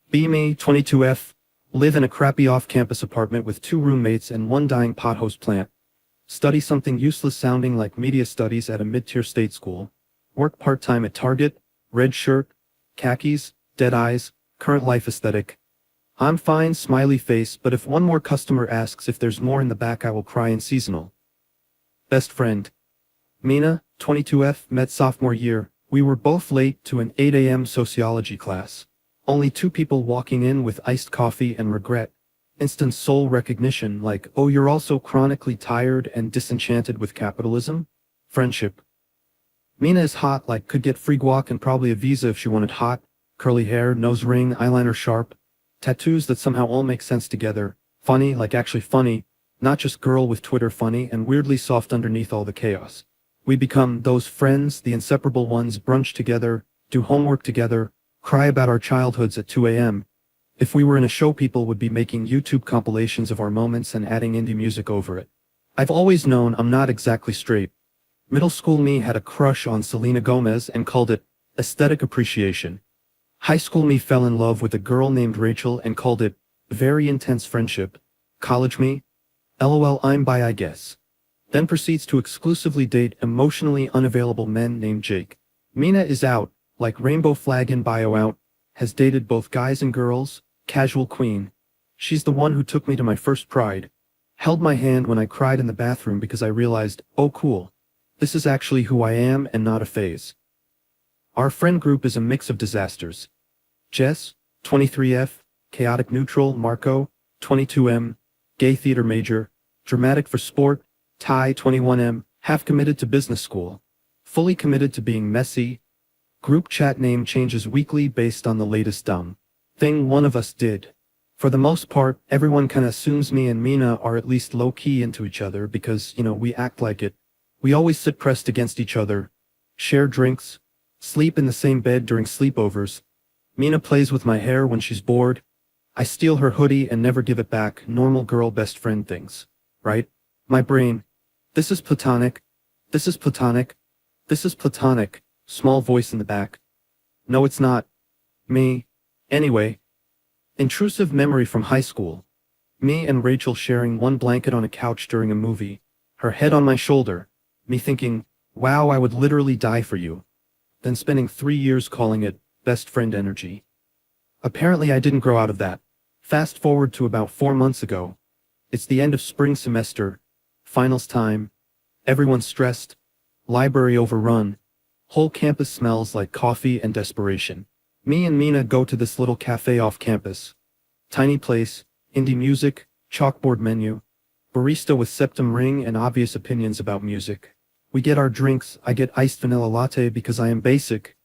Be me, 22F, live in a crappy off-campus apartment with 2 roommates and 1 dying pothose plant. Study something useless sounding like media studies at a mid-tier state school. Work part-time at Target, red shirt, khakis, dead eyes, current life aesthetic. I'm fine, smiley face, but if one more customer asks if there's more in the back I will cry in seasonal. Best friend. Mina, 22F, met sophomore year. We were both late to an 8 a.m. sociology class. Only 2 people walking in with iced coffee and regret. Instant soul recognition like, oh, you're also chronically tired and disenchanted with capitalism? Friendship. Mina is hot, like could get free guac and probably a visa if she wanted hot, curly hair, nose ring, eyeliner sharp, tattoos that somehow all make sense together, funny, like actually funny, not just girl with Twitter funny, and weirdly soft underneath all the chaos. We become those friends, the inseparable ones, brunch together, do homework together, cry about our childhoods at 2 a.m. If we were in a show, people would be making YouTube compilations of our moments and adding indie music over it. I've always known I'm not exactly straight. Middle school me had a crush on Selena Gomez and called it aesthetic appreciation. High school me fell in love with a girl named Rachel and called it very intense friendship. College me? LOL, I'm bi, I guess. Then proceeds to exclusively date emotionally unavailable men named Jake. Mina is out, like rainbow flag in bio out, has dated both guys and girls, casual queen. She's the one who took me to my first Pride. Held my hand when I cried in the bathroom because I realized, oh cool. This is actually who I am and not a phase. Our friend group is a mix of disasters. Jess, 23F, chaotic neutral, Marco, 22M, gay theater major, dramatic for sport, Ty, 21M, half committed to business school, fully committed to being messy. Group chat name changes weekly based on the latest dumb thing one of us did. For the most part, everyone kinda assumes me and Mina are at least low-key into each other because, we act like it. We always sit pressed against each other, share drinks, sleep in the same bed during sleepovers. Mina plays with my hair when she's bored. I steal her hoodie and never give it back, normal girl best friend things. Right? My brain. This is platonic. This is platonic. This is platonic. Small voice in the back. No, it's not. Me. Anyway. Intrusive memory from high school. Me and Rachel sharing one blanket on a couch during a movie. Her head on my shoulder. Me thinking, wow, I would literally die for you. Then spending 3 years calling it best friend energy. Apparently I didn't grow out of that. Fast forward to about 4 months ago. It's the end of spring semester. Finals time. Everyone's stressed. Library overrun. Whole campus smells like coffee and desperation. Me and Mina go to this little cafe off campus. Tiny place, indie music, chalkboard menu. Barista with septum ring and obvious opinions about music. We get our drinks. I get iced vanilla latte because I am basic.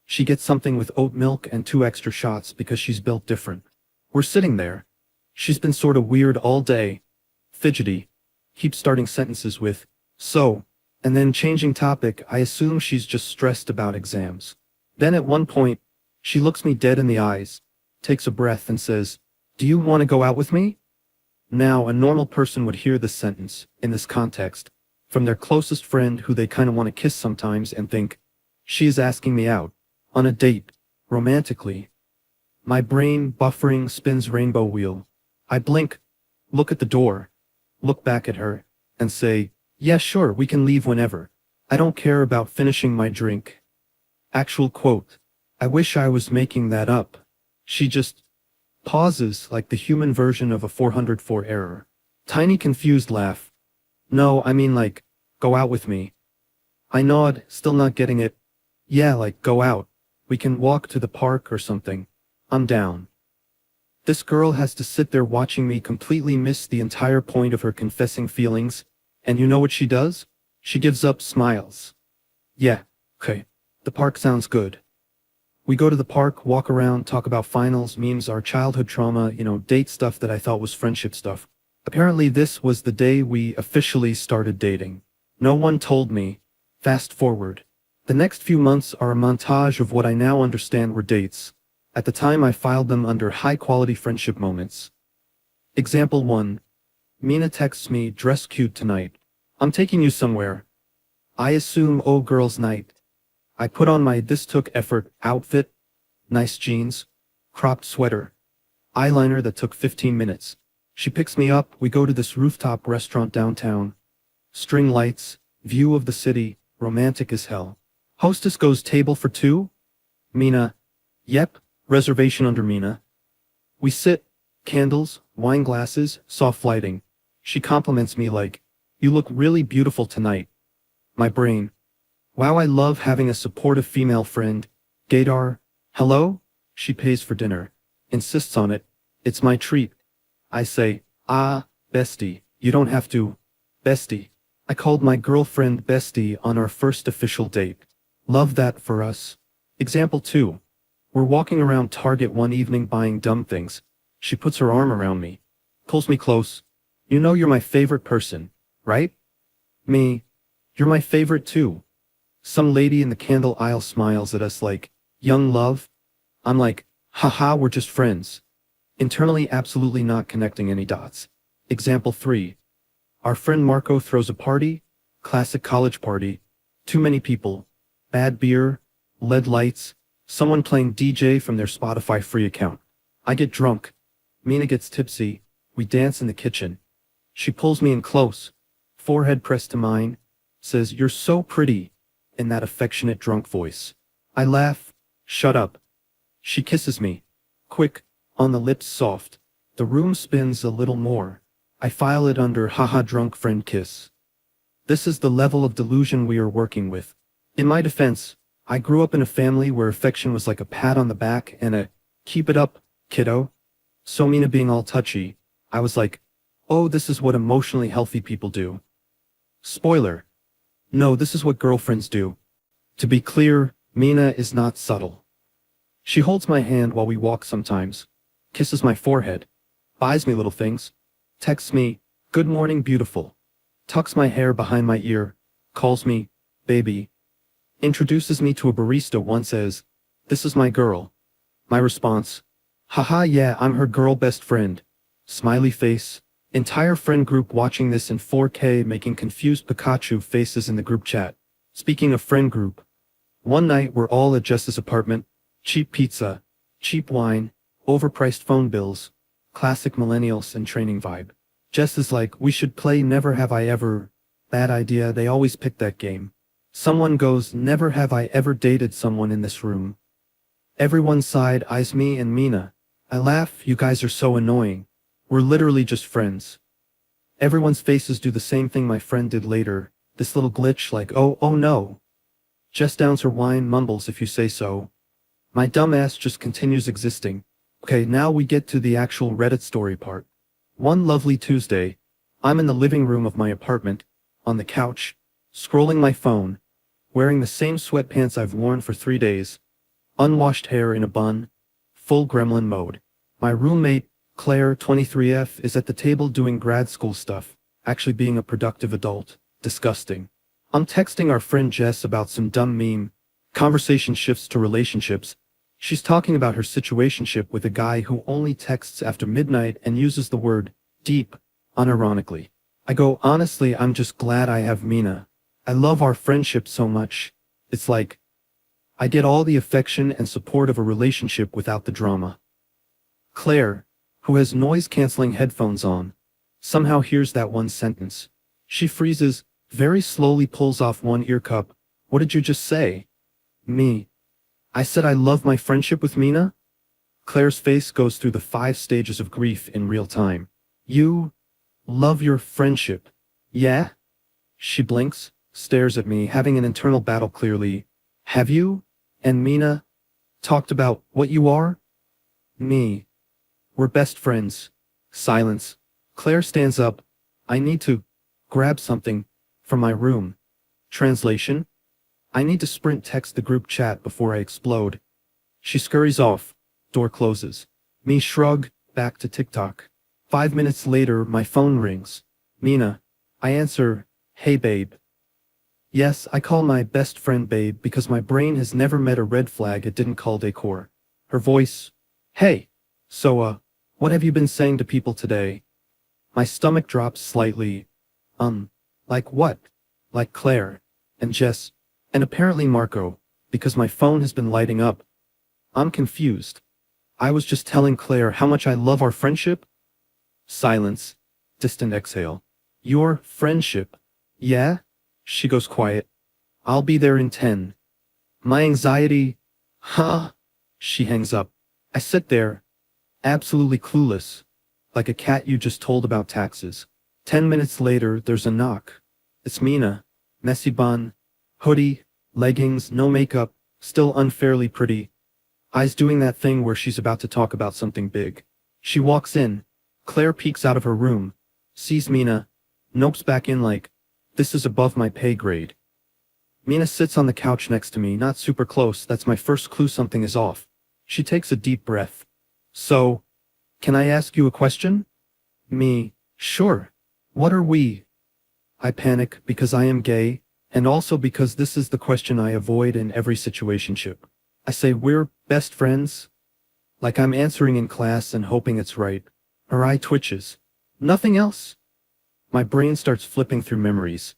She gets something with oat milk and 2 extra shots because she's built different. We're sitting there. She's been sorta weird all day. Fidgety. Keeps starting sentences with, so, and then changing topic. I assume she's just stressed about exams. Then at one point, she looks me dead in the eyes, takes a breath and says, do you want to go out with me? Now, a normal person would hear this sentence, in this context, from their closest friend who they kinda want to kiss sometimes and think, she is asking me out, on a date, romantically. My brain, buffering, spins rainbow wheel. I blink, look at the door, look back at her, and say, yeah sure, we can leave whenever. I don't care about finishing my drink. Actual quote. I wish I was making that up. She just pauses like the human version of a 404 error. Tiny confused laugh. No, I mean like, go out with me. I nod, still not getting it. Yeah, like, go out. We can walk to the park or something. I'm down. This girl has to sit there watching me completely miss the entire point of her confessing feelings, and you know what she does? She gives up, smiles. Yeah, okay. The park sounds good. We go to the park, walk around, talk about finals, memes, our childhood trauma, date stuff that I thought was friendship stuff. Apparently this was the day we officially started dating. No one told me. Fast forward. The next few months are a montage of what I now understand were dates. At the time I filed them under high-quality friendship moments. Example 1. Mina texts me, dress cute tonight. I'm taking you somewhere. I assume, oh girls night. I put on my this took effort outfit. Nice jeans. Cropped sweater. Eyeliner that took 15 minutes. She picks me up, we go to this rooftop restaurant downtown. String lights, view of the city, romantic as hell. Hostess goes table for two? Mina. Yep, reservation under Mina. We sit, candles, wine glasses, soft lighting. She compliments me like, you look really beautiful tonight. My brain. Wow, I love having a supportive female friend. Gaydar. Hello? She pays for dinner. Insists on it. It's my treat. I say, bestie, you don't have to. Bestie. I called my girlfriend bestie on our first official date. Love that for us. Example 2. We're walking around Target one evening buying dumb things. She puts her arm around me. Pulls me close. You know you're my favorite person, right? Me. You're my favorite too. Some lady in the candle aisle smiles at us like, young love? I'm like, haha, we're just friends. Internally absolutely not connecting any dots. Example 3. Our friend Marco throws a party, classic college party, too many people, bad beer, LED lights, someone playing DJ from their Spotify free account. I get drunk. Mina gets tipsy. We dance in the kitchen. She pulls me in close, forehead pressed to mine, says, you're so pretty, in that affectionate drunk voice. I laugh. Shut up. She kisses me. Quick, on the lips soft. The room spins a little more. I file it under haha drunk friend kiss. This is the level of delusion we are working with. In my defense, I grew up in a family where affection was like a pat on the back and a, keep it up, kiddo. So Mina being all touchy, I was like, oh, this is what emotionally healthy people do. Spoiler. No, this is what girlfriends do. To be clear, Mina is not subtle. She holds my hand while we walk sometimes, kisses my forehead, buys me little things, texts me, good morning beautiful, tucks my hair behind my ear, calls me, baby, introduces me to a barista once as, this is my girl. My response, haha yeah, I'm her girl best friend. Smiley face. Entire friend group watching this in 4K making confused Pikachu faces in the group chat. Speaking of friend group, one night we're all at Jess's apartment, cheap pizza, cheap wine, overpriced phone bills, classic millennials and training vibe. Jess is like, we should play Never Have I Ever. Bad idea, they always pick that game. Someone goes, never have I ever dated someone in this room. Everyone side eyes me and Mina. I laugh, you guys are so annoying. We're literally just friends. Everyone's faces do the same thing my friend did later, this little glitch like, oh no. Jess downs her wine, mumbles if you say so. My dumb ass just continues existing. Okay, now we get to the actual Reddit story part. One lovely Tuesday, I'm in the living room of my apartment, on the couch, scrolling my phone, wearing the same sweatpants I've worn for 3 days, unwashed hair in a bun, full gremlin mode. My roommate, Claire, 23F, is at the table doing grad school stuff, actually being a productive adult. Disgusting. I'm texting our friend Jess about some dumb meme. Conversation shifts to relationships. She's talking about her situationship with a guy who only texts after midnight and uses the word deep, unironically. I go, honestly, I'm just glad I have Mina. I love our friendship so much. It's like, I get all the affection and support of a relationship without the drama. Claire, who has noise-canceling headphones on, somehow hears that one sentence. She freezes, very slowly pulls off one ear cup. What did you just say? Me. I said I love my friendship with Mina? Claire's face goes through the 5 stages of grief in real time. You love your friendship. Yeah? She blinks, stares at me, having an internal battle clearly. Have you and Mina talked about what you are? Me. We're best friends. Silence. Claire stands up. I need to grab something from my room. Translation? I need to sprint text the group chat before I explode. She scurries off. Door closes. Me shrug, back to TikTok. 5 minutes later, my phone rings. Mina. I answer, hey babe. Yes, I call my best friend babe because my brain has never met a red flag it didn't call decor. Her voice. Hey. So, what have you been saying to people today? My stomach drops slightly. Like what? Like Claire. And Jess. And apparently Marco, because my phone has been lighting up. I'm confused. I was just telling Claire how much I love our friendship. Silence. Distant exhale. Your friendship. Yeah? She goes quiet. I'll be there in 10. My anxiety. Huh? She hangs up. I sit there, absolutely clueless, like a cat you just told about taxes. 10 minutes later, there's a knock. It's Mina. Messy bun, hoodie, leggings, no makeup, still unfairly pretty. Eyes doing that thing where she's about to talk about something big. She walks in. Claire peeks out of her room, sees Mina, nopes back in like, this is above my pay grade. Mina sits on the couch next to me, not super close, that's my first clue something is off. She takes a deep breath. So, can I ask you a question? Me, sure. What are we? I panic because I am gay, and also because this is the question I avoid in every situationship. I say we're best friends, like I'm answering in class and hoping it's right. Her eye twitches. Nothing else? My brain starts flipping through memories.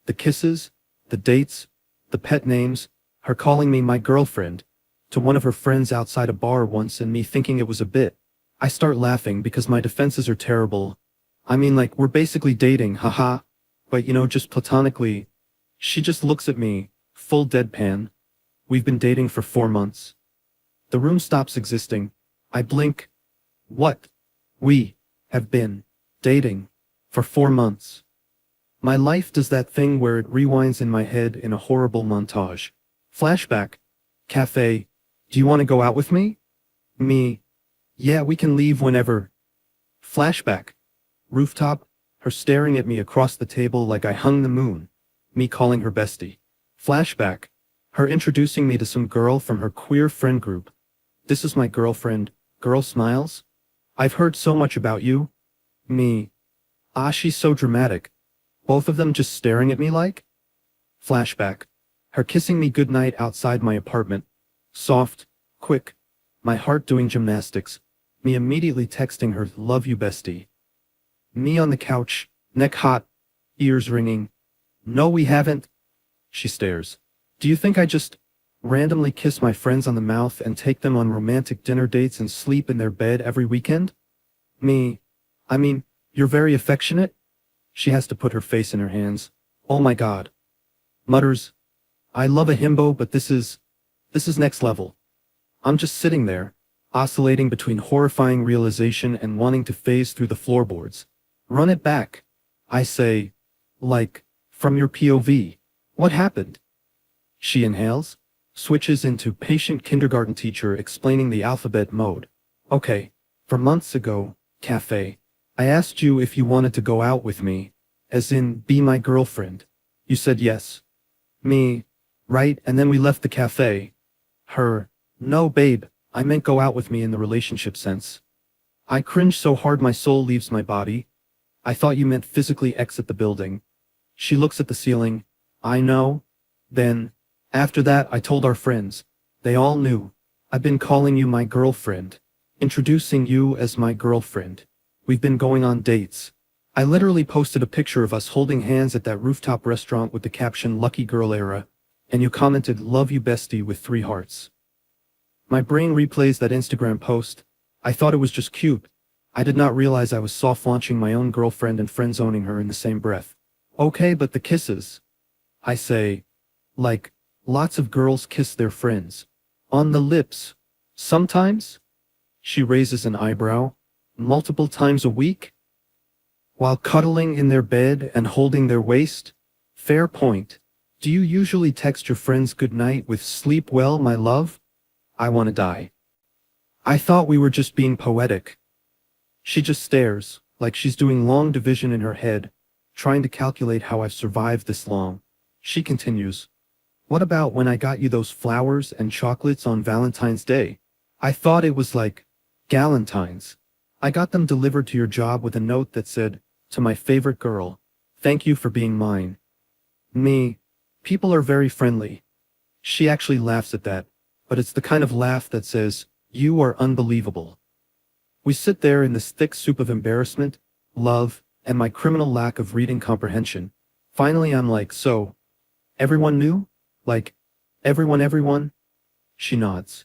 The kisses, the dates, the pet names, her calling me my girlfriend, to one of her friends outside a bar once and me thinking it was a bit. I start laughing because my defenses are terrible. I mean, like, we're basically dating, haha. But just platonically. She just looks at me, full deadpan. We've been dating for 4 months. The room stops existing. I blink. What? We have been dating for 4 months. My life does that thing where it rewinds in my head in a horrible montage. Flashback. Cafe. Do you want to go out with me? Me. Yeah, we can leave whenever. Flashback. Rooftop. Her staring at me across the table like I hung the moon. Me calling her bestie. Flashback. Her introducing me to some girl from her queer friend group. This is my girlfriend. Girl smiles. I've heard so much about you. Me. Ah, she's so dramatic. Both of them just staring at me like? Flashback. Her kissing me goodnight outside my apartment. Soft. Quick. My heart doing gymnastics. Me immediately texting her, love you bestie. Me on the couch, neck hot, ears ringing. No, we haven't. She stares. Do you think I just randomly kiss my friends on the mouth and take them on romantic dinner dates and sleep in their bed every weekend? Me. I mean, you're very affectionate? She has to put her face in her hands. Oh my God. Mutters. I love a himbo, but this is next level. I'm just sitting there, oscillating between horrifying realization and wanting to phase through the floorboards. Run it back. I say, like, from your POV. What happened? She inhales, switches into patient kindergarten teacher explaining the alphabet mode. Okay, for months ago, cafe. I asked you if you wanted to go out with me, as in, be my girlfriend. You said yes. Me, right, and then we left the cafe. Her, no babe, I meant go out with me in the relationship sense. I cringe so hard my soul leaves my body. I thought you meant physically exit the building. She looks at the ceiling. I know. Then, after that I told our friends. They all knew. I've been calling you my girlfriend. Introducing you as my girlfriend. We've been going on dates. I literally posted a picture of us holding hands at that rooftop restaurant with the caption Lucky Girl Era, and you commented love you bestie with 3 hearts. My brain replays that Instagram post. I thought it was just cute. I did not realize I was soft launching my own girlfriend and friend zoning her in the same breath. Okay, but the kisses. I say, like, lots of girls kiss their friends. On the lips. Sometimes? She raises an eyebrow. Multiple times a week? While cuddling in their bed and holding their waist? Fair point. Do you usually text your friends goodnight with sleep well, my love? I want to die. I thought we were just being poetic. She just stares, like she's doing long division in her head, trying to calculate how I've survived this long. She continues. What about when I got you those flowers and chocolates on Valentine's Day? I thought it was like Galentine's. I got them delivered to your job with a note that said, to my favorite girl, thank you for being mine. Me. People are very friendly. She actually laughs at that, but it's the kind of laugh that says, you are unbelievable. We sit there in this thick soup of embarrassment, love, and my criminal lack of reading comprehension. Finally I'm like, so, everyone knew? Like, everyone? She nods.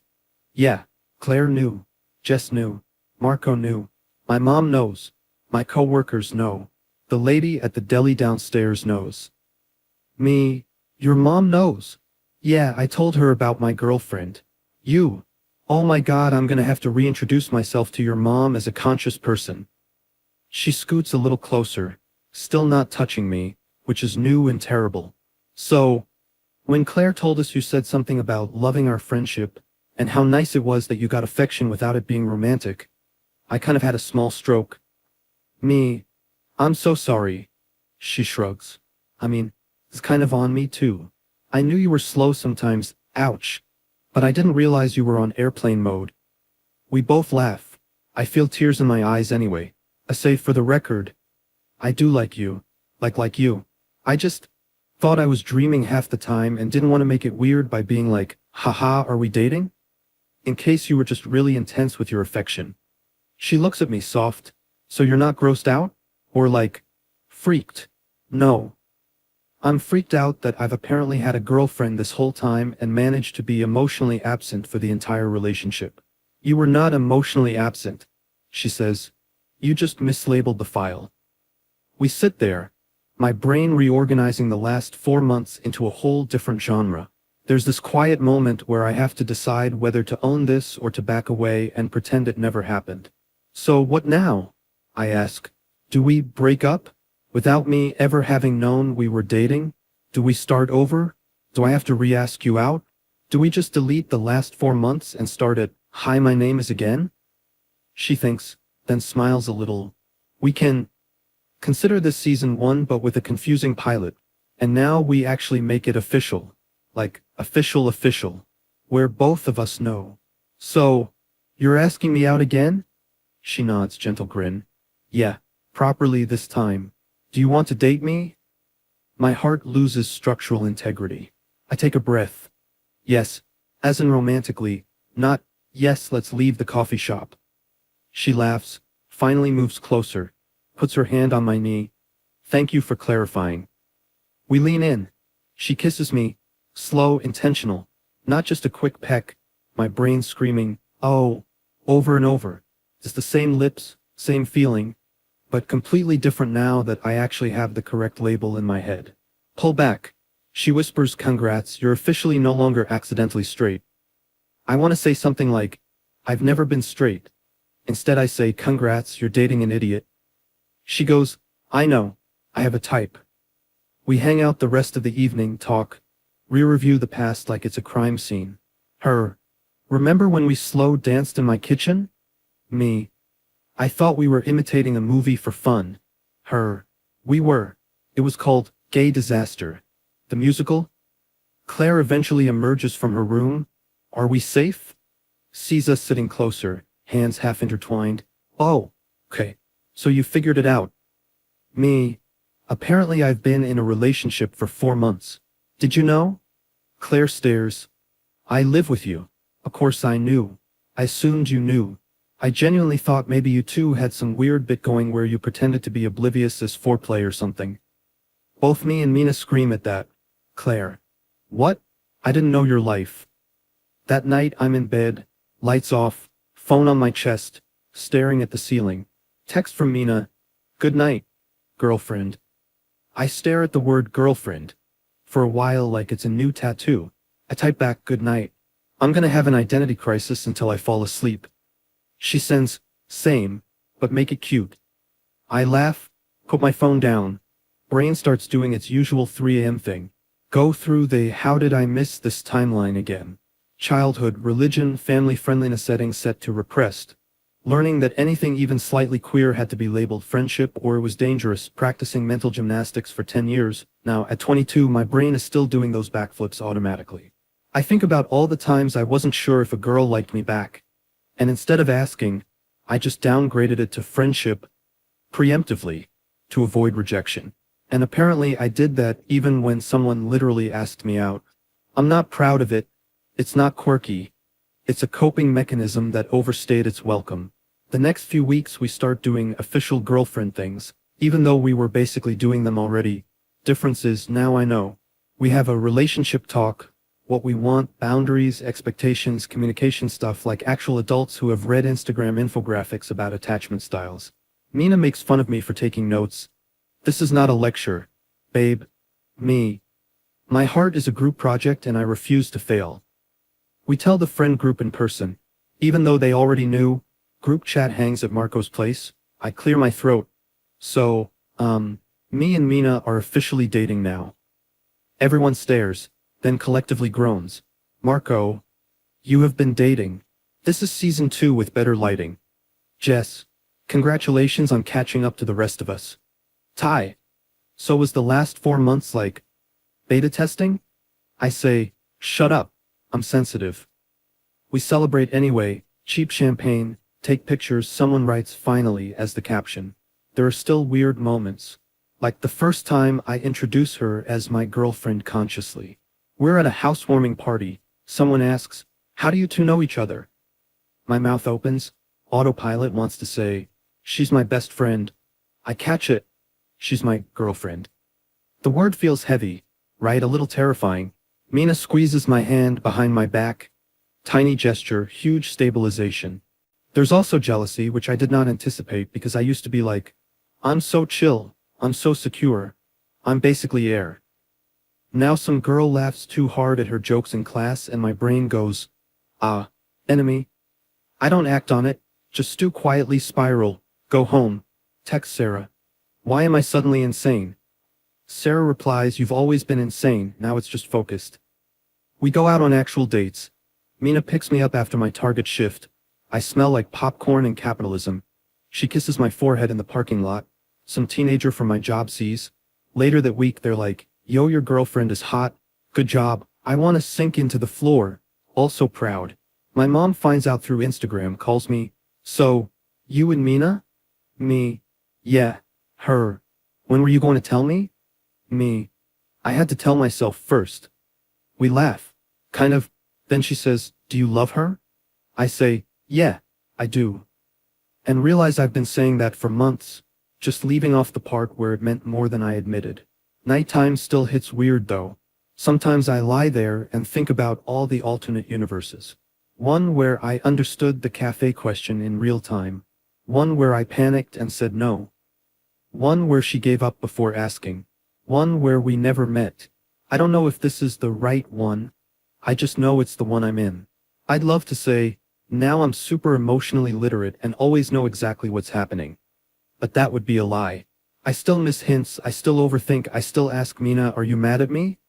Yeah, Claire knew. Jess knew. Marco knew. My mom knows. My coworkers know. The lady at the deli downstairs knows. Me. Your mom knows. Yeah, I told her about my girlfriend. You. Oh my god, I'm gonna have to reintroduce myself to your mom as a conscious person. She scoots a little closer, still not touching me, which is new and terrible. So, when Claire told us you said something about loving our friendship, and how nice it was that you got affection without it being romantic, I kind of had a small stroke. Me. I'm so sorry. She shrugs. I mean, it's kind of on me too. I knew you were slow sometimes, ouch. But I didn't realize you were on airplane mode. We both laugh. I feel tears in my eyes anyway. I say for the record, I do like you. Like you. I just thought I was dreaming half the time and didn't want to make it weird by being like, haha, are we dating? In case you were just really intense with your affection. She looks at me soft. So you're not grossed out? Or like, freaked? No. I'm freaked out that I've apparently had a girlfriend this whole time and managed to be emotionally absent for the entire relationship. You were not emotionally absent, she says. You just mislabeled the file. We sit there, my brain reorganizing the last 4 months into a whole different genre. There's this quiet moment where I have to decide whether to own this or to back away and pretend it never happened. So what now? I ask. Do we break up? Without me ever having known we were dating? Do we start over? Do I have to re-ask you out? Do we just delete the last 4 months and start at, hi, my name is again? She thinks, then smiles a little. We can consider this season 1 but with a confusing pilot. And now we actually make it official. Like, official. Where both of us know. So, you're asking me out again? She nods, gentle grin. Yeah, properly this time. Do you want to date me? My heart loses structural integrity. I take a breath. Yes, as in romantically, not, yes, let's leave the coffee shop. She laughs, finally moves closer, puts her hand on my knee. Thank you for clarifying. We lean in. She kisses me, slow, intentional, not just a quick peck, my brain screaming, oh, over and over. It's the same lips, same feeling, but completely different now that I actually have the correct label in my head. Pull back. She whispers, congrats, you're officially no longer accidentally straight. I want to say something like, I've never been straight. Instead I say, congrats, you're dating an idiot. She goes, I know, I have a type. We hang out the rest of the evening, talk, re-review the past like it's a crime scene. Her. Remember when we slow danced in my kitchen? Me. I thought we were imitating a movie for fun. Her. We were. It was called Gay Disaster. The musical? Claire eventually emerges from her room. Are we safe? Sees us sitting closer, hands half intertwined. Oh, okay. So you figured it out. Me. Apparently I've been in a relationship for 4 months. Did you know? Claire stares. I live with you. Of course I knew. I assumed you knew. I genuinely thought maybe you two had some weird bit going where you pretended to be oblivious as foreplay or something. Both me and Mina scream at that. Claire. What? I didn't know your life. That night I'm in bed, lights off, phone on my chest, staring at the ceiling. Text from Mina. Good night, girlfriend. I stare at the word girlfriend. For a while like it's a new tattoo. I type back good night. I'm gonna have an identity crisis until I fall asleep. She sends, same, but make it cute. I laugh, put my phone down. Brain starts doing its usual 3 a.m. thing. Go through the how did I miss this timeline again. Childhood, religion, family friendliness settings set to repressed. Learning that anything even slightly queer had to be labeled friendship or it was dangerous, practicing mental gymnastics for 10 years. Now, at 22, my brain is still doing those backflips automatically. I think about all the times I wasn't sure if a girl liked me back. And instead of asking, I just downgraded it to friendship, preemptively, to avoid rejection. And apparently I did that even when someone literally asked me out. I'm not proud of it. It's not quirky. It's a coping mechanism that overstayed its welcome. The next few weeks we start doing official girlfriend things, even though we were basically doing them already. Difference is, now I know. We have a relationship talk, what we want, boundaries, expectations, communication stuff like actual adults who have read Instagram infographics about attachment styles. Mina makes fun of me for taking notes. This is not a lecture, babe. Me. My heart is a group project and I refuse to fail. We tell the friend group in person. Even though they already knew, group chat hangs at Marco's place. I clear my throat. So, me and Mina are officially dating now. Everyone stares, then collectively groans. Marco, you have been dating. This is season 2 with better lighting. Jess, congratulations on catching up to the rest of us. Ty, so was the last 4 months like beta testing? I say, shut up, I'm sensitive. We celebrate anyway, cheap champagne, take pictures, someone writes finally as the caption. There are still weird moments. Like the first time I introduce her as my girlfriend consciously. We're at a housewarming party. Someone asks, how do you two know each other? My mouth opens. Autopilot wants to say, she's my best friend. I catch it. She's my girlfriend. The word feels heavy, right? A little terrifying. Mina squeezes my hand behind my back. Tiny gesture, huge stabilization. There's also jealousy, which I did not anticipate because I used to be like, I'm so chill. I'm so secure. I'm basically air. Now some girl laughs too hard at her jokes in class and my brain goes, enemy. I don't act on it, just stew quietly, spiral, go home, text Sarah. Why am I suddenly insane? Sarah replies, you've always been insane, now it's just focused. We go out on actual dates. Mina picks me up after my Target shift. I smell like popcorn and capitalism. She kisses my forehead in the parking lot. Some teenager from my job sees. Later that week they're like, yo, your girlfriend is hot. Good job. I want to sink into the floor. Also proud. My mom finds out through Instagram, calls me. So, you and Mina? Me. Yeah. Her. When were you going to tell me? Me. I had to tell myself first. We laugh. Kind of. Then she says, do you love her? I say, yeah, I do. And realize I've been saying that for months. Just leaving off the part where it meant more than I admitted. Nighttime still hits weird though. Sometimes I lie there and think about all the alternate universes. One where I understood the cafe question in real time. One where I panicked and said no. One where she gave up before asking. One where we never met. I don't know if this is the right one. I just know it's the one I'm in. I'd love to say, now I'm super emotionally literate and always know exactly what's happening. But that would be a lie. I still miss hints, I still overthink, I still ask Mina, are you mad at me?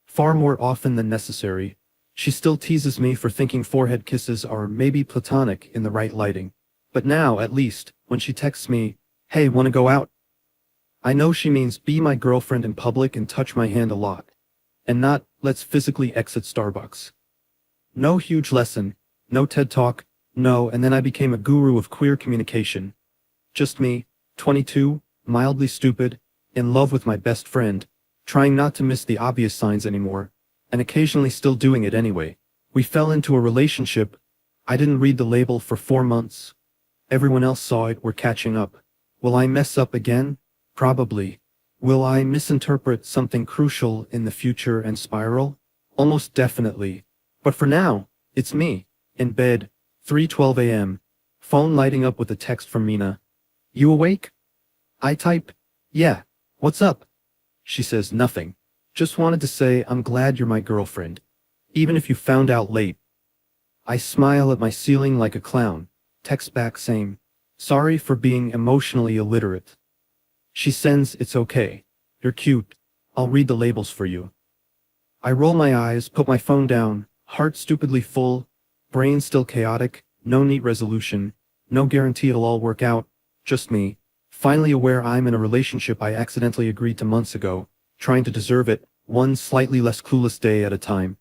Far more often than necessary. She still teases me for thinking forehead kisses are maybe platonic in the right lighting. But now, at least, when she texts me, hey, wanna go out? I know she means be my girlfriend in public and touch my hand a lot. And not, let's physically exit Starbucks. No huge lesson, no TED Talk, no, and then I became a guru of queer communication. Just me, 22, mildly stupid, in love with my best friend, trying not to miss the obvious signs anymore, and occasionally still doing it anyway. We fell into a relationship. I didn't read the label for 4 months. Everyone else saw it, we're catching up. Will I mess up again? Probably. Will I misinterpret something crucial in the future and spiral? Almost definitely. But for now, it's me, in bed, 3:12 a.m., phone lighting up with a text from Mina. You awake? I type, yeah, what's up? She says nothing. Just wanted to say I'm glad you're my girlfriend. Even if you found out late. I smile at my ceiling like a clown. Text back saying, sorry for being emotionally illiterate. She sends, it's okay. You're cute. I'll read the labels for you. I roll my eyes, put my phone down, heart stupidly full, brain still chaotic, no neat resolution, no guarantee it'll all work out. Just me, finally aware I'm in a relationship I accidentally agreed to months ago, trying to deserve it, one slightly less clueless day at a time.